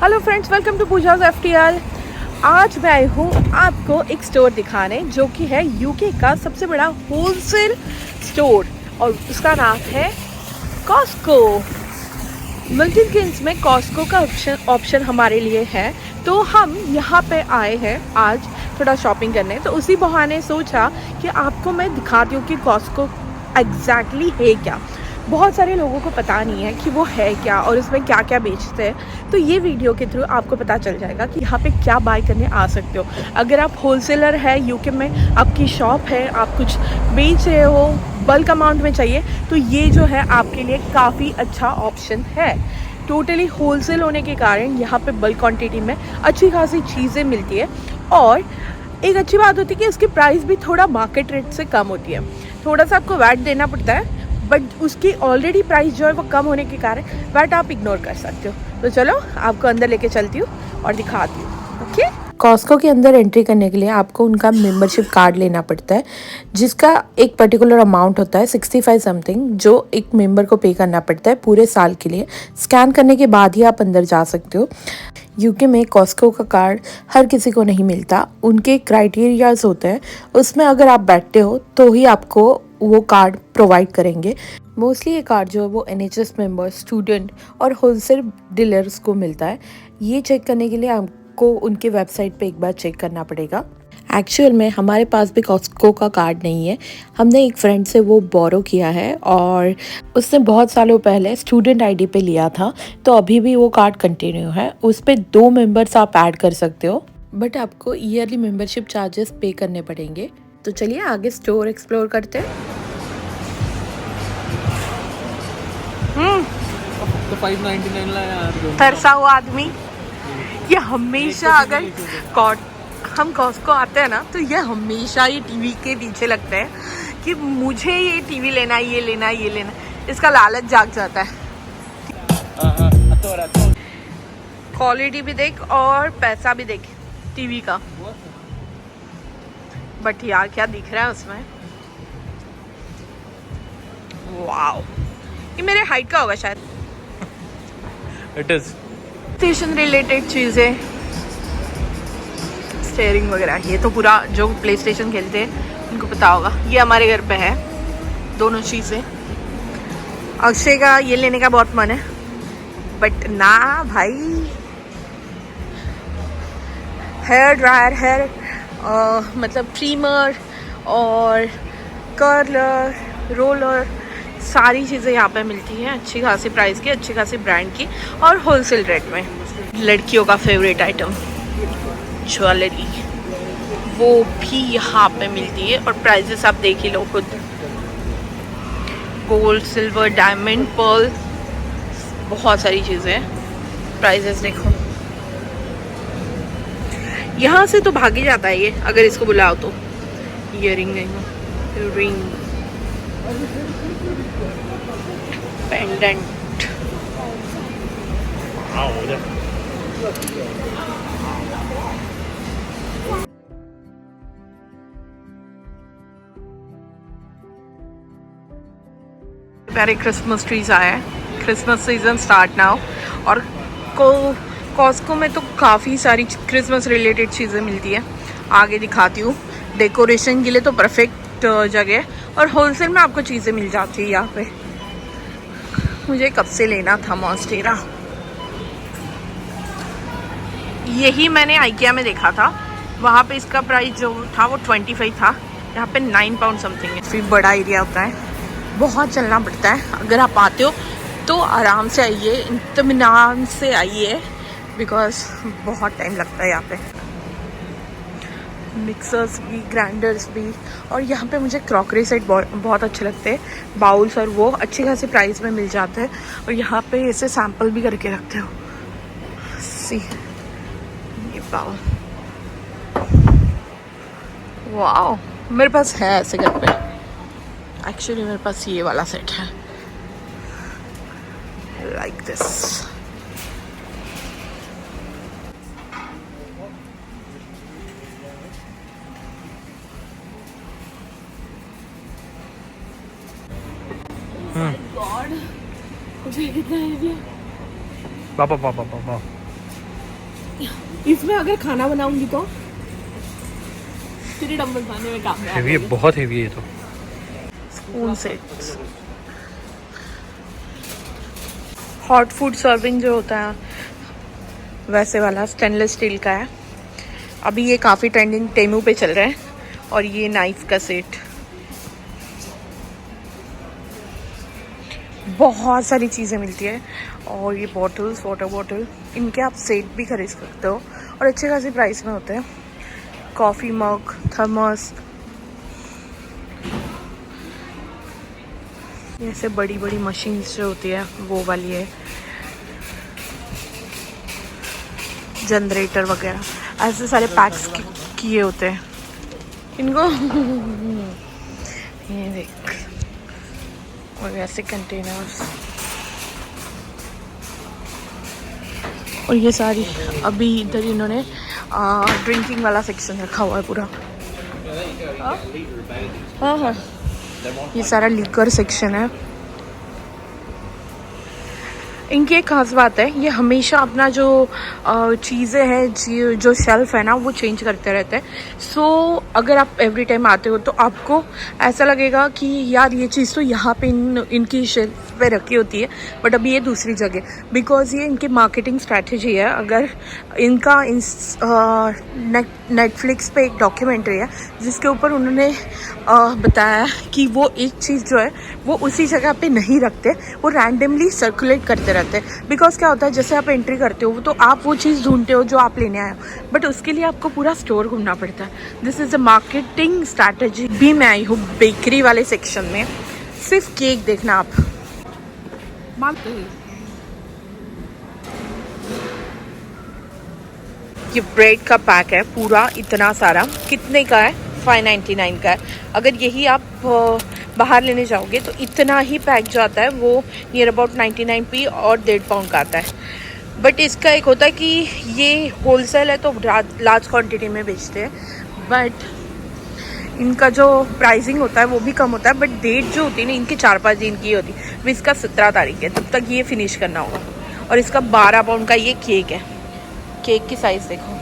Hello friends, welcome to Pooja's FTL. आज मैं आई हूँ आपको एक स्टोर दिखाने जो कि है यूके का सबसे बड़ा होलसेल स्टोर और उसका नाम है कॉस्को। मिल्टन किन्स में कॉस्को का ऑप्शन हमारे लिए है, तो हम यहाँ पे आए हैं आज थोड़ा शॉपिंग करने। तो उसी बहाने सोचा कि आपको मैं दिखाती हूँ कि कॉस्को एग्जैक्टली है क्या। बहुत सारे लोगों को पता नहीं है कि वो है क्या और उसमें क्या क्या बेचते हैं। तो ये वीडियो के थ्रू आपको पता चल जाएगा कि यहाँ पे क्या बाय करने आ सकते हो। अगर आप होलसेलर है, यूके में आपकी शॉप है, आप कुछ बेच रहे हो, बल्क अमाउंट में चाहिए, तो ये जो है आपके लिए काफ़ी अच्छा ऑप्शन है। टोटली होलसेल होने के कारण यहाँ पे बल्क क्वांटिटी में अच्छी खासी चीज़ें मिलती है और एक अच्छी बात होती है कि उसकी प्राइस भी थोड़ा मार्केट रेट से कम होती है। थोड़ा सा आपको वैट देना पड़ता है, बट उसकी ऑलरेडी प्राइस जो है वो कम होने के कारण वैट आप इग्नोर कर सकते हो। तो चलो आपको अंदर लेके चलती हूँ और दिखाती हूँ। ओके, कॉस्को के अंदर एंट्री करने के लिए आपको उनका मेंबरशिप कार्ड लेना पड़ता है, जिसका एक पर्टिकुलर अमाउंट होता है 65 समथिंग, जो एक मेंबर को पे करना पड़ता है पूरे साल के लिए। स्कैन करने के बाद ही आप अंदर जा सकते हो। यूके में कॉस्को का कार्ड हर किसी को नहीं मिलता, उनके क्राइटेरियाज होते हैं, उसमें अगर आप बैठते हो तो ही आपको वो कार्ड प्रोवाइड करेंगे। मोस्टली ये कार्ड जो है वो NHS मेंबर, स्टूडेंट और होलसेल डीलर्स को मिलता है। ये चेक करने के लिए आपको उनके वेबसाइट पे एक बार चेक करना पड़ेगा। एक्चुअल में हमारे पास भी कॉस्को का कार्ड नहीं है, हमने एक फ्रेंड से वो बोरो किया है और उसने बहुत सालों पहले स्टूडेंट आईडी पे लिया था, तो अभी भी वो कार्ड कंटिन्यू है। उस पर 2 मेंबर्स आप ऐड कर सकते हो, बट आपको ईयरली मेंबरशिप चार्जेस पे करने पड़ेंगे। तो चलिए आगे स्टोर एक्सप्लोर करते हैं। तो 599 ला यार, तरसा हुआ आदमी ये हमेशा, अगर हम कॉस्को आते हैं ना, तो ये हमेशा ये टीवी के पीछे लगते हैं कि मुझे ये टीवी लेना है, ये लेना है, ये लेना है। इसका लालच जाग जाता है। क्वालिटी भी देख और पैसा भी देख टीवी का। बट यार क्या दिख रहा है उसमें, वाओ, ये मेरे हाइट का होगा शायद। इट इज स्टेशन रिलेटेड चीज़ें, स्टेयरिंग वगैरह, ये तो पूरा जो प्ले स्टेशन खेलते हैं उनको पता होगा। ये हमारे घर पे है दोनों चीज़ें। अक्षय का ये लेने का बहुत मन है, बट ना भाई। हेयर ड्रायर, मतलब ट्रिमर और कर्लर, रोलर, सारी चीज़ें यहाँ पे मिलती हैं अच्छी खासी प्राइस की, अच्छी खासी ब्रांड की और होलसेल रेट में। लड़कियों का फेवरेट आइटम ज्वेलरी, वो भी यहाँ पे मिलती है और प्राइसेस आप देख ही लो खुद। गोल्ड, सिल्वर, डायमंड, पर्ल, बहुत सारी चीज़ें, प्राइसेस देखो। यहाँ से तो भाग ही जाता है ये, अगर इसको बुलाओ तो। ईयरिंग, रिंग, पेंडेंट, प्यारे क्रिसमस ट्रीज आए हैं। Christmas season start now. और कॉस्को में तो काफ़ी सारी क्रिसमस रिलेटेड चीज़ें मिलती है। आगे दिखाती हूँ। डेकोरेशन के लिए तो परफेक्ट जगह है और होलसेल में आपको चीज़ें मिल जाती है यहाँ पे। मुझे कब से लेना था मॉन्स्टेरा, यही मैंने आइकिया में देखा था। वहाँ पे इसका प्राइस जो था वो 25 था, यहाँ पे 9 पाउंड समथिंग है। फिर बड़ा एरिया होता है, बहुत चलना पड़ता है। अगर आप आते हो तो आराम से आइए, इत्मीनान से आइए, बिकॉज बहुत टाइम लगता है यहाँ पे। मिक्सर्स भी, ग्राइंडर्स भी, और यहाँ पे मुझे क्रॉकरी सेट बहुत अच्छे लगते हैं। बाउल्स और वो अच्छी खासी प्राइस में मिल जाते हैं और यहाँ पे ऐसे सैम्पल भी करके रखते हो। सी ये बाउल, वाओ, मेरे पास है ऐसे घर पे। एक्चुअली मेरे पास ये वाला सेट है, लाइक दिस। गॉड, मुझे कितना है ये। पापा पापा पापा इसमें अगर खाना बनाऊंगी तो 3 डम्बल खाने में काम हेवी है, बहुत हेवी है तो। Spoon sets, hot food serving जो होता है वैसे वाला स्टेनलेस स्टील का है। अभी ये काफ़ी ट्रेंडिंग टेमू पे चल रहा है। और ये नाइफ का सेट, बहुत सारी चीज़ें मिलती है। और ये बॉटल्स, वाटर बॉटल, इनके आप सेट भी खरीद सकते हो और अच्छे खासी प्राइस में होते हैं। कॉफ़ी मग, थर्मस, ऐसे बड़ी बड़ी मशीन्स जो होती है वो वाली है। जनरेटर वगैरह ऐसे सारे पैक्स किए होते हैं इनको। ये देख, और ऐसे कंटेनर्स, और ये सारी अभी इधर इन्होंने ड्रिंकिंग वाला सेक्शन रखा हुआ है पूरा। हाँ हाँ, ये सारा लीकर सेक्शन है। इनकी एक खास बात है, ये हमेशा अपना जो चीज़ें हैं, जो शेल्फ है ना, वो चेंज करते रहते हैं। सो अगर आप एवरी टाइम आते हो तो आपको ऐसा लगेगा कि यार ये चीज़ तो यहाँ पे इनकी शेल्फ पे रखी होती है, बट अभी ये दूसरी जगह, बिकॉज ये इनकी मार्केटिंग स्ट्रैटेजी है। अगर इनका नेटफ्लिक्स पे एक डॉक्यूमेंट्री है जिसके ऊपर उन्होंने बताया कि वो एक चीज़ जो है वो उसी जगह पे नहीं रखते, वो रैंडमली सर्कुलेट करते रहते हैं। बिकॉज क्या होता है, जैसे आप एंट्री करते हो तो आप वो चीज़ ढूंढते हो जो आप लेने आए हो, बट उसके लिए आपको पूरा स्टोर घूमना पड़ता है। This is a marketing strategy. भी मैं आई हूँ बेकरी वाले सेक्शन में। सिर्फ केक देखना आप, ये ब्रेड का पैक है पूरा इतना सारा। कितने का है? 599 का है। अगर यही आप बाहर लेने जाओगे तो इतना ही पैक जो आता है वो नियर अबाउट 99p और 1.5 पाउंड का आता है। बट इसका एक होता है कि ये होलसेल है तो लार्ज क्वांटिटी में बेचते हैं, बट इनका जो प्राइसिंग होता है वो भी कम होता है। बट डेट जो होती है ना इनकी 4-5 दिन की होती है। अब इसका 17 तारीख है, तब तक ये फिनिश करना होगा। और इसका 12 पाउंड का ये केक है। केक की साइज़ देखो,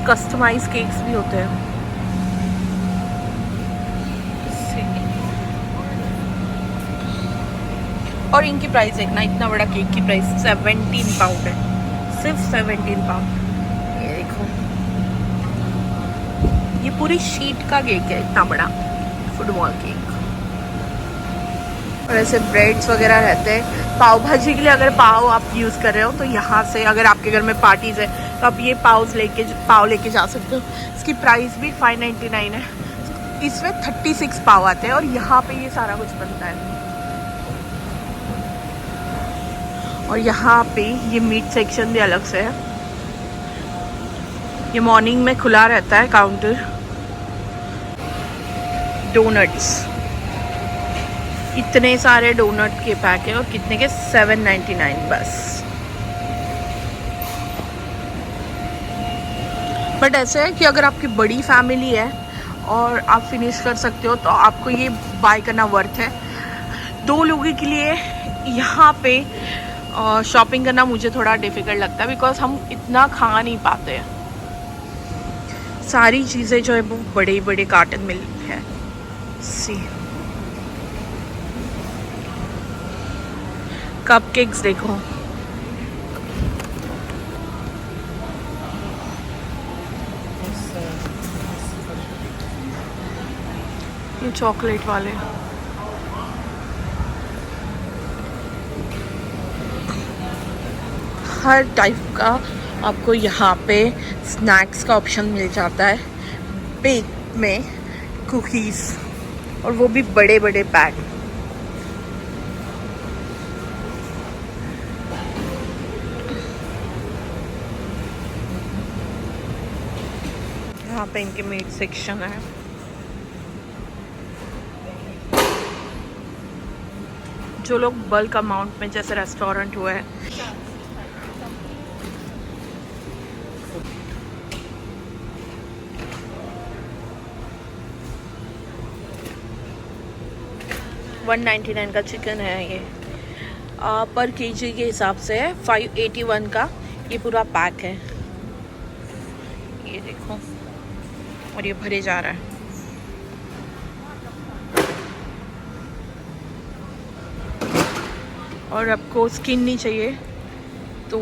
कस्टमाइज केक्स भी होते हैं। और इनकी प्राइस देखना, इतना बड़ा केक की प्राइस 17 पाउंड है, सिर्फ 17 पाउंड। ये देखो, ये पूरी शीट का केक है, इतना बड़ा फुटबॉल केक। और ऐसे ब्रेड्स वगैरह रहते हैं। पाव भाजी के लिए अगर पाव आप यूज़ कर रहे हो तो यहाँ से, अगर आपके घर में पार्टीज़ है तो आप ये पाव लेके जा सकते हो। इसकी प्राइस भी 599 है। इसमें 36 पाव आते हैं और यहाँ पे ये सारा कुछ बनता है। और यहाँ पे ये मीट सेक्शन भी अलग से है। ये मॉर्निंग में खुला रहता है काउंटर। डोनट्स, इतने सारे डोनट के पैक है और कितने के? 799 बस। बट ऐसे है कि अगर आपकी बड़ी फैमिली है और आप फिनिश कर सकते हो तो आपको ये बाय करना वर्थ है। 2 लोगों के लिए यहाँ पे शॉपिंग करना मुझे थोड़ा डिफ़िकल्ट लगता है, बिकॉज हम इतना खा नहीं पाते हैं। सारी चीज़ें जो है वो बड़े बड़े कार्टन में है। सी कपकेक्स देखो, ये चॉकलेट वाले, हर टाइप का आपको यहाँ पे स्नैक्स का ऑप्शन मिल जाता है। बेक में कुकीज़, और वो भी बड़े बड़े पैक। यहाँ पे इनके मीट सेक्शन है। जो लोग बल्क अमाउंट में, जैसे रेस्टोरेंट हुआ है, 199 का चिकन है ये। पर केजी के हिसाब से है 581 का ये पूरा पैक है। ये देखो, और ये भरे जा रहा है। और आपको स्किन नहीं चाहिए तो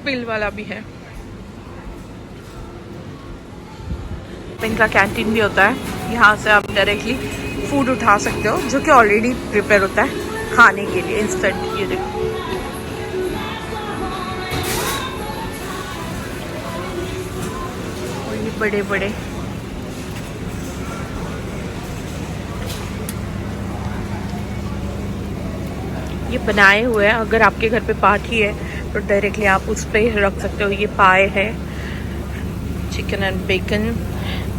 पिल वाला भी है। इनका कैंटीन भी होता है, यहाँ से आप डायरेक्टली फूड उठा सकते हो जो कि ऑलरेडी प्रिपेयर होता है खाने के लिए इंस्टेंट। ये देखो, और ये बड़े बड़े ये बनाए हुए हैं। अगर आपके घर पे पार्टी है तो डायरेक्टली आप उस पर रख सकते हो। ये पाए है, chicken and bacon,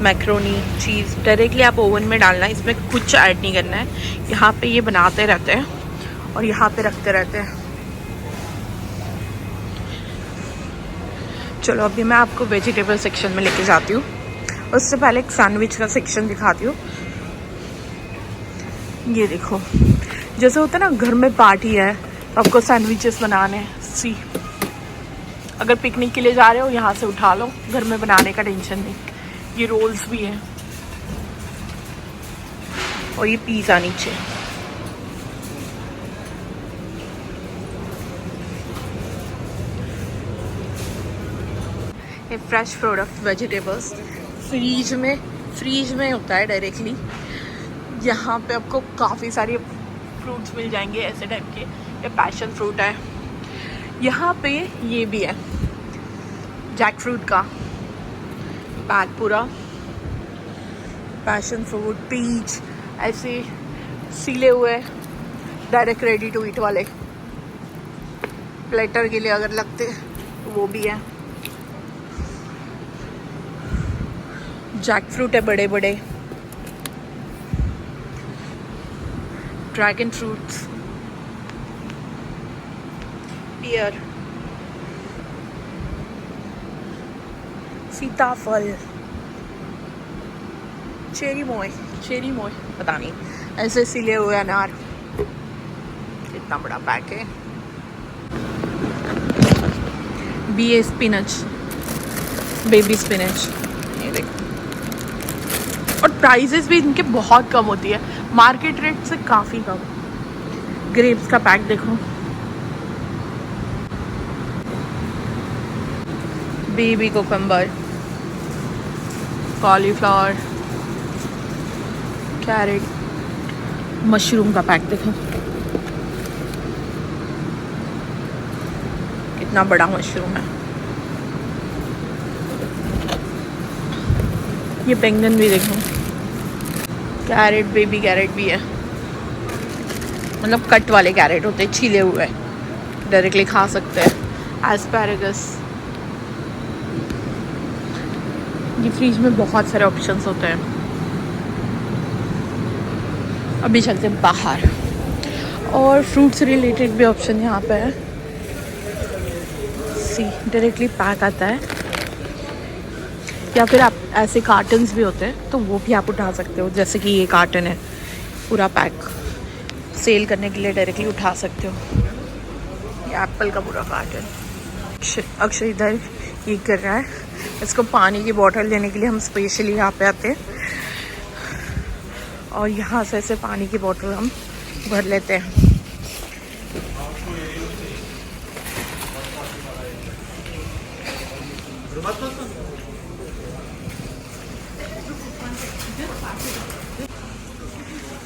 macaroni, cheese, directly आप ओवन में डालना है, इसमें कुछ ऐड नहीं करना है। यहाँ पे ये बनाते रहते हैं और यहाँ पे रखते रहते हैं। चलो अभी मैं आपको वेजिटेबल सेक्शन में लेके जाती हूँ। उससे पहले एक सैंडविच का सेक्शन दिखाती हूँ। ये देखो, जैसे होता है ना घर में पार्टी है तो आपको सैंडविचेस बनाने हैं। सी, अगर पिकनिक के लिए जा रहे हो यहाँ से उठा लो, घर में बनाने का टेंशन नहीं। ये रोल्स भी हैं और ये पिज़्ज़ा नीचे। ये फ्रेश प्रोडक्ट वेजिटेबल्स फ्रीज में होता है डायरेक्टली। यहाँ पे आपको काफ़ी सारे फ्रूट्स मिल जाएंगे ऐसे टाइप के। ये पैशन फ्रूट है, यहाँ पे ये भी है जैक फ्रूट का पैक पूरा। पैशन फ्रूट, पीच, ऐसे सीले हुए डायरेक्ट रेडी टू ईट वाले प्लेटर के लिए अगर लगते तो वो भी है। जैक फ्रूट है बड़े बड़े, ड्रैगन फ्रूट्स, पियर, सीताफल, चेरी मोय पता नहीं, ऐसे सिले हुए अनार। इतना बड़ा पैक है। BA स्पिनच, बेबी स्पिनच, ये देखो। और प्राइजेस भी इनके बहुत कम होती है, मार्केट रेट से काफ़ी कम। ग्रेप्स का पैक देखो, baby cucumber, cauliflower, carrot, mushroom का पैक देखो, कितना बड़ा मशरूम है। ये बैंगन भी देखो, कैरेट, बेबी कैरेट भी है, मतलब कट वाले कैरेट होते हैं, छीले हुए, डायरेक्टली खा सकते हैं। एस्पैरेगस, ये फ्रिज में बहुत सारे ऑप्शंस होते हैं। अभी चलते हैं बाहर, और फ्रूट से रिलेटेड भी ऑप्शन यहाँ पे है। सी, डायरेक्टली पैक आता है, या फिर आप ऐसे कार्टन्स भी होते हैं तो वो भी आप उठा सकते हो। जैसे कि ये कार्टन है पूरा पैक, सेल करने के लिए डायरेक्टली उठा सकते हो। ये एप्पल का पूरा कार्टन। अक्षय इधर ये कर रहा है, इसको पानी की बोतल लेने के लिए हम स्पेशली यहाँ पे आते हैं, और यहाँ से ऐसे पानी की बोतल हम भर लेते हैं।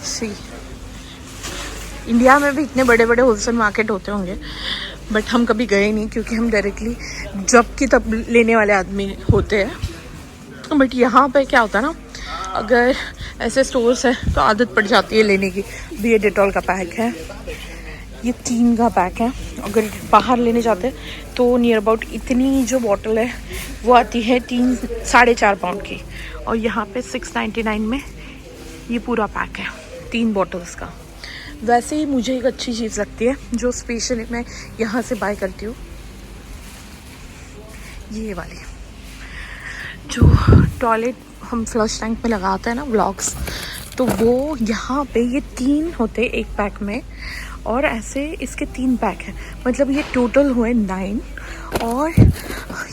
सी, इंडिया में भी इतने बड़े बड़े होलसेल मार्केट होते होंगे, बट हम कभी गए नहीं क्योंकि हम डायरेक्टली जब की तब लेने वाले आदमी होते हैं। बट यहाँ पे क्या होता है ना, अगर ऐसे स्टोर्स है तो आदत पड़ जाती है लेने की। भी ये डेटॉल का पैक है, ये 3 का पैक है। अगर बाहर लेने जाते हैं तो नियर अबाउट इतनी जो बॉटल है वो आती है 3-4.5 पाउंड की, और यहाँ पे 6.99 में ये पूरा पैक है 3 बॉटल्स का। वैसे ही मुझे एक अच्छी चीज़ लगती है जो स्पेशली मैं यहाँ से बाय करती हूँ, ये वाली जो टॉयलेट हम फ्लश टैंक में लगाते हैं ना व्लॉग्स, तो वो यहाँ पे ये 3 होते एक पैक में, और ऐसे इसके 3 पैक हैं, मतलब ये टोटल हुए 9, और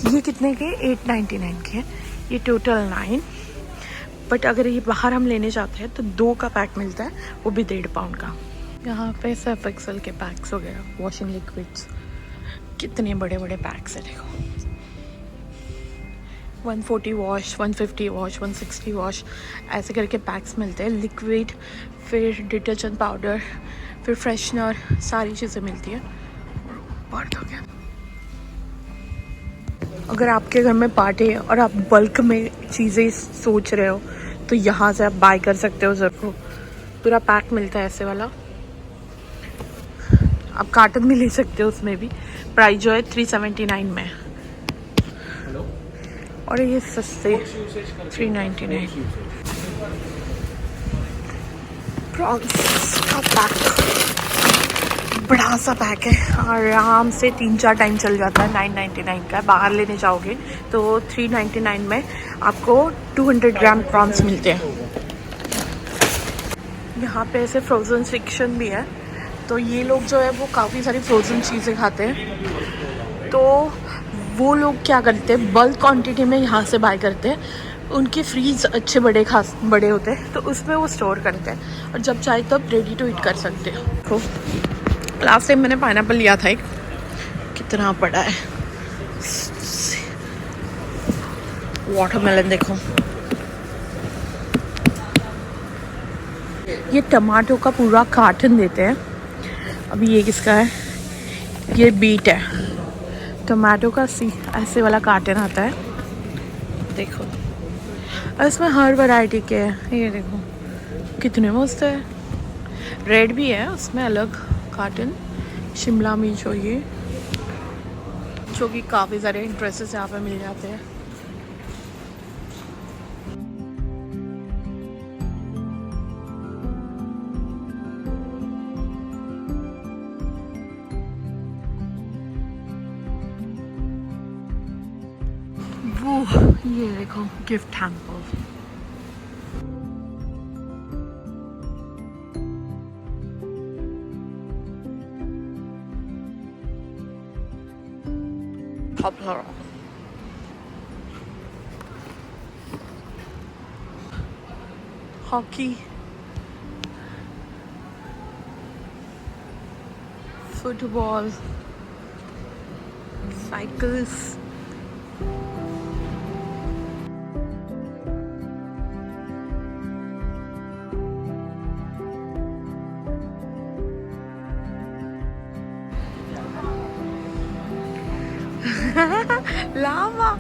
ये कितने के 899 के हैं, ये टोटल 9। बट अगर ये बाहर हम लेने जाते हैं तो 2 का पैक मिलता है, वो भी 1.5 पाउंड का। यहाँ पे सर्फ एक्सेल के पैक्स वगैरह, वॉशिंग लिक्विड्स, कितने बड़े बड़े पैक्स है देखो। 140 वॉश, 150 वॉश, 160 वॉश, ऐसे करके पैक्स मिलते हैं। लिक्विड, फिर डिटर्जेंट पाउडर, फिर फ्रेशनर, सारी चीज़ें मिलती हैं। और तो क्या, अगर आपके घर में पार्टी है और आप बल्क में चीज़ें सोच रहे हो तो यहाँ से आप बाय कर सकते हो। ज़रूर पूरा पैक मिलता है ऐसे वाला, आप कार्टन भी ले सकते हो, उसमें भी प्राइस जो है 379 में, और ये सस्ते 399। प्रॉन्स का पैक, बड़ा सा पैक है, आराम से 3-4 टाइम चल जाता है। 999 का है, बाहर लेने जाओगे तो 399 में आपको 200 ग्राम प्रॉन्स मिलते हैं। यहाँ पे ऐसे फ्रोज़न सेक्शन भी है, तो ये लोग जो है वो काफ़ी सारी फ्रोज़न चीज़ें खाते हैं, तो वो लोग क्या करते हैं, बल्क क्वांटिटी में यहाँ से बाय करते हैं। उनके फ्रीज अच्छे बड़े होते हैं, तो उसमें वो स्टोर करते हैं, और जब चाहे तब रेडी टू ईट कर सकते हैं। तो लास्ट टाइम मैंने पाइनएप्पल लिया था एक, कितना बड़ा है। वाटरमेलन देखो, ये टमाटो का पूरा कार्टन देते हैं। अभी ये किसका है, ये बीट है, टमाटो का ऐसे वाला कार्टन आता है देखो, और इसमें हर वैरायटी के हैं। ये देखो कितने मस्त है, रेड भी है उसमें अलग कार्टन। शिमला मिर्च हो ये, जो कि काफ़ी सारे ड्रेसेस यहाँ पे मिल जाते हैं। वो ये देखो gift hamper, hockey, football, cycles, लावा,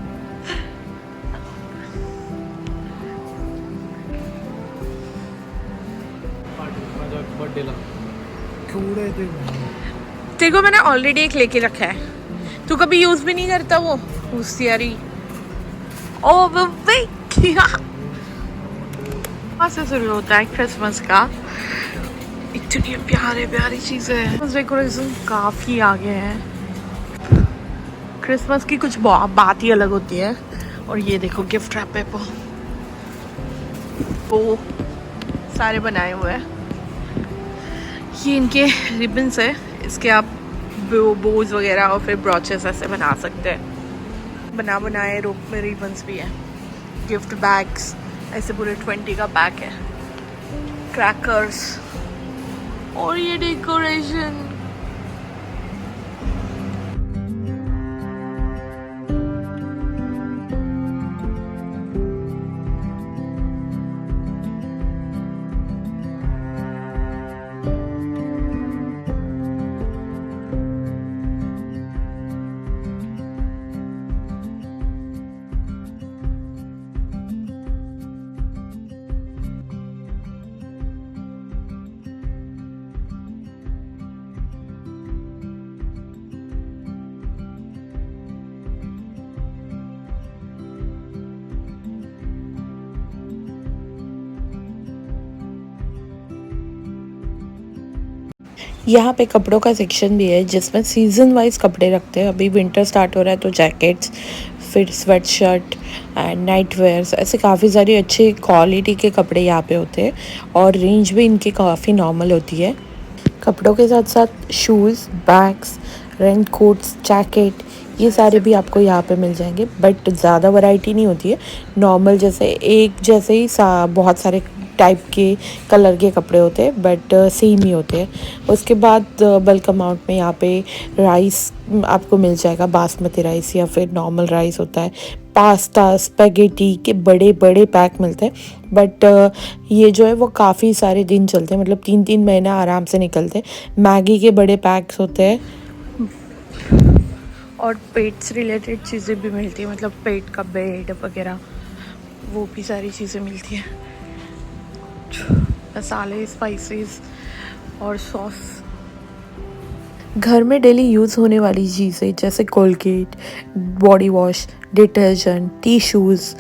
तेरे को मैंने ऑलरेडी एक लेके रखा है, तू कभी यूज भी नहीं करता वो होशियारी। ओ क्या से शुरू होता है क्रिसमस का, इतनी प्यारे प्यारी चीजें हैं। डेकोरेशन काफी आगे है, क्रिसमस की कुछ बात ही अलग होती है। और ये देखो गिफ्ट रैप है, वो सारे बनाए हुए हैं। ये इनके रिबन्स है, इसके आप बोज वगैरह और फिर ब्रॉचेस ऐसे बना सकते हैं। बनाए रोप में रिबन्स भी है। गिफ्ट बैग्स ऐसे पूरे 20 का पैक है। क्रैकर्स और ये डेकोरेशन, यहाँ पे कपड़ों का सेक्शन भी है जिसमें सीज़न वाइज कपड़े रखते हैं। अभी विंटर स्टार्ट हो रहा है तो जैकेट्स, फिर sweatshirt and night wears, ऐसे काफ़ी सारी अच्छी क्वालिटी के कपड़े यहाँ पे होते हैं और रेंज भी इनकी काफ़ी नॉर्मल होती है। कपड़ों के साथ साथ shoes, bags, rain quotes, jacket, ये सारे भी आपको यहाँ पे मिल जाएंगे, बट ज़्यादा वैरायटी नहीं होती है। नॉर्मल जैसे एक जैसे ही बहुत सारे टाइप के कलर के कपड़े होते हैं, बट सेम ही होते हैं। उसके बाद बल्क अमाउंट में यहाँ पे राइस आपको मिल जाएगा, बासमती राइस या फिर नॉर्मल राइस होता है, पास्ता, स्पेगेटी के बड़े बड़े पैक मिलते हैं। बट ये जो है वो काफ़ी सारे दिन चलते हैं, मतलब 3-3 महीना आराम से निकलते हैं। मैगी के बड़े पैक्स होते हैं और पेट से रिलेटेड चीज़ें भी मिलती है, मतलब पेट का बेड वगैरह वो भी सारी चीज़ें मिलती हैं। मसाले, स्पाइसेस और सॉस। घर में डेली यूज़ होने वाली चीज़ें जैसे Colgate, body wash, detergent, tissues,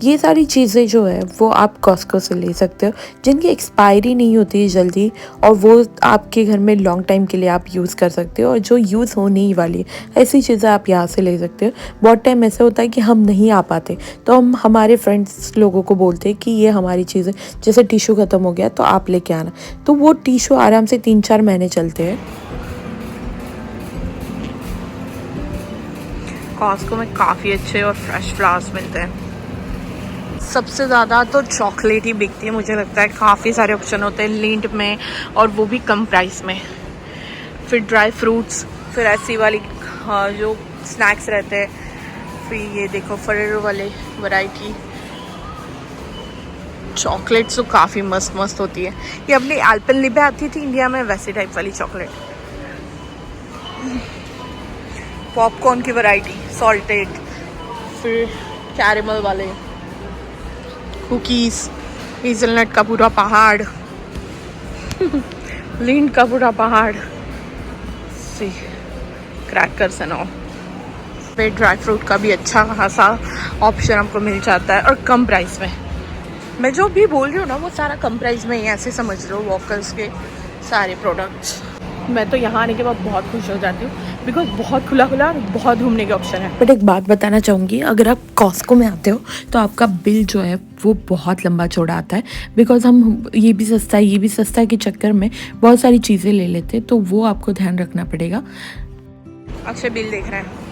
ये सारी चीज़ें जो है वो आप कॉस्को से ले सकते हो, जिनकी एक्सपायरी नहीं होती है जल्दी, और वो आपके घर में लॉन्ग टाइम के लिए आप यूज़ कर सकते हो। और जो यूज़ होने ही वाली ऐसी चीज़ें आप यहाँ से ले सकते हो। बहुत टाइम ऐसा होता है कि हम नहीं आ पाते तो हम हमारे फ्रेंड्स लोगों को बोलते हैं कि ये हमारी चीज़ें, जैसे टिश्यू ख़त्म हो गया तो आप लेके आना, तो वो टिश्यू आराम से 3-4 महीने चलते हैं। कॉस्को में काफ़ी अच्छे और फ्रेश फ्लावर्स मिलते हैं। सबसे ज़्यादा तो चॉकलेट ही बिकती है मुझे लगता है। काफ़ी सारे ऑप्शन होते हैं लिंट में, और वो भी कम प्राइस में। फिर ड्राई फ्रूट्स, फिर ऐसी वाली जो स्नैक्स रहते हैं, फिर ये देखो फरेरो वाले वैरायटी। चॉकलेट्स तो काफ़ी मस्त मस्त होती है। ये अपनी एल्पेनलिबे आती थी इंडिया में, वैसी टाइप वाली चॉकलेट। पॉपकॉर्न की वैरायटी, सॉल्टेड, फिर कैरेमल वाले, कुकीज़, हेज़लनट का पूरा पहाड़, लिंट का पूरा पहाड़, सी क्रैकर्स एंड ऑल। फिर ड्राई फ्रूट का भी अच्छा खासा ऑप्शन आपको मिल जाता है और कम प्राइस में। मैं जो भी बोल रही हूँ ना वो सारा कम प्राइस में ही, ऐसे समझ लो वॉकर्स के सारे प्रोडक्ट्स। मैं तो यहाँ आने के बाद बहुत खुश हो जाती हूँ, बिकॉज बहुत खुला खुला और बहुत घूमने के ऑप्शन है। बट एक बात बताना चाहूँगी, अगर आप कॉस्को में आते हो तो आपका बिल जो है वो बहुत लंबा चौड़ा आता है, बिकॉज हम ये भी सस्ता है ये भी सस्ता है के चक्कर में बहुत सारी चीज़ें ले लेते हैं, तो वो आपको ध्यान रखना पड़ेगा। अक्षय बिल देख रहे हैं।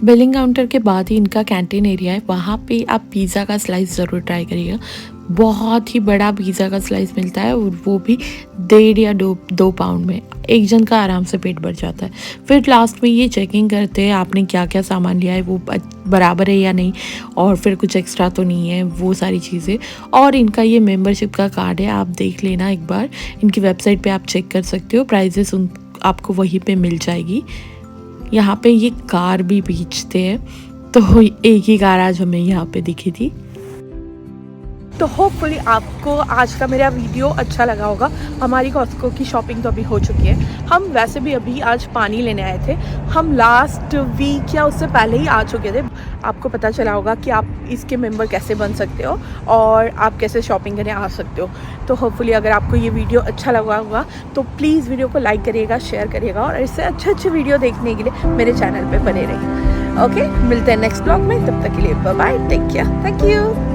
बिलिंग काउंटर के बाद ही इनका कैंटीन एरिया है, वहाँ पे आप पिज़्ज़ा का स्लाइस ज़रूर ट्राई करिएगा। बहुत ही बड़ा पिज़्ज़ा का स्लाइस मिलता है, और वो भी 1.5 या 2 पाउंड में एक जन का आराम से पेट भर जाता है। फिर लास्ट में ये चेकिंग करते हैं आपने क्या क्या सामान लिया है, वो बराबर है या नहीं, और फिर कुछ एक्स्ट्रा तो नहीं है, वो सारी चीज़ें। और इनका ये मेंबरशिप का कार्ड है, आप देख लेना एक बार, इनकी वेबसाइट पे आप चेक कर सकते हो, प्राइजेस आपको वहीं पे मिल जाएगी। यहाँ पे ये कार भी बेचते हैं, तो एक ही कार आज हमें यहाँ पे दिखी थी। तो होपफुली आपको आज का मेरा वीडियो अच्छा लगा होगा। हमारी कॉस्को की शॉपिंग तो अभी हो चुकी है। हम वैसे भी अभी आज पानी लेने आए थे, हम लास्ट वीक या उससे पहले ही आ चुके थे। आपको पता चला होगा कि आप इसके मेंबर कैसे बन सकते हो और आप कैसे शॉपिंग करने आ सकते हो। तो होपफुली अगर आपको ये वीडियो अच्छा लगा होगा तो प्लीज़ वीडियो को लाइक करिएगा, शेयर करिएगा, और इससे अच्छे अच्छे वीडियो देखने के लिए मेरे चैनल पर बने रहिए। ओके, मिलते हैं नेक्स्ट ब्लॉग में, तब तक के लिए bye bye, take care, thank you.